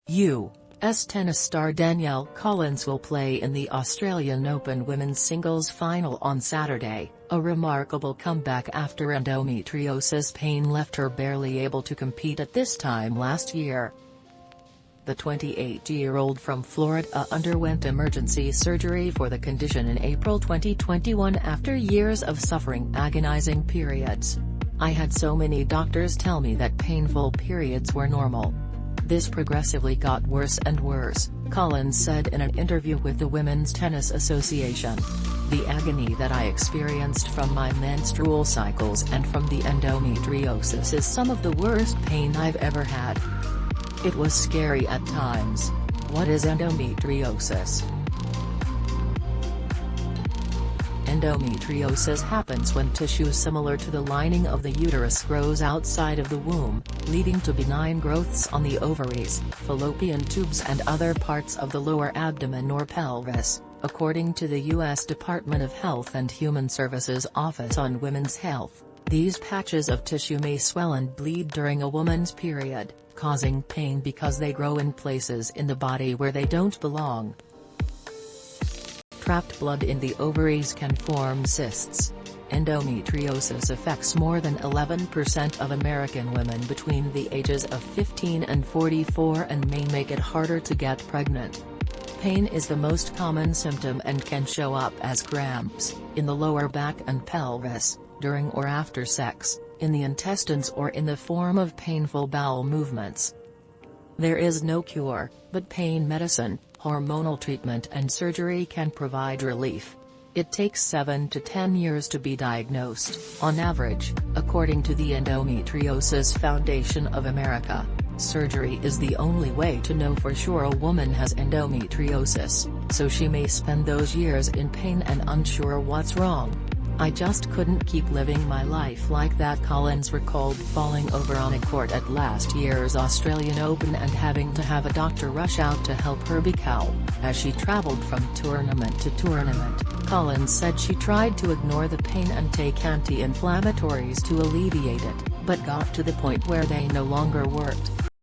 U.S. tennis star Danielle Collins will play in the Australian Open women's singles final on Saturday, a remarkable comeback after endometriosis pain left her barely able to compete at this time last year. The 28-year-old from Florida underwent emergency surgery for the condition in April 2021 after years of suffering agonizing periods. "I had so many doctors tell me that painful periods were normal. This progressively got worse and worse," Collins said in an interview with the Women's Tennis Association. "The agony that I experienced from my menstrual cycles and from the endometriosis is some of the worst pain I've ever had. It was scary at times." What is endometriosis? Endometriosis happens when tissue similar to the lining of the uterus grows outside of the womb, leading to benign growths on the ovaries, fallopian tubes and other parts of the lower abdomen or pelvis, according to the U.S. Department of Health and Human Services Office on Women's Health. These patches of tissue may swell and bleed during a woman's period, causing pain because they grow in places in the body where they don't belong. Trapped blood in the ovaries can form cysts. Endometriosis affects more than 11% of American women between the ages of 15 and 44 and may make it harder to get pregnant. Pain is the most common symptom and can show up as cramps, in the lower back and pelvis, during or after sex, in the intestines or in the form of painful bowel movements. There is no cure, but pain medicine, hormonal treatment and surgery can provide relief. It takes 7 to 10 years to be diagnosed, on average, according to the Endometriosis Foundation of America. Surgery is the only way to know for sure a woman has endometriosis, so she may spend those years in pain and unsure what's wrong. "I just couldn't keep living my life like that," Collins recalled falling over on a court at last year's Australian Open and having to have a doctor rush out to help her be calm, as she travelled from tournament to tournament. Collins said she tried to ignore the pain and take anti-inflammatories to alleviate it, but got to the point where they no longer worked.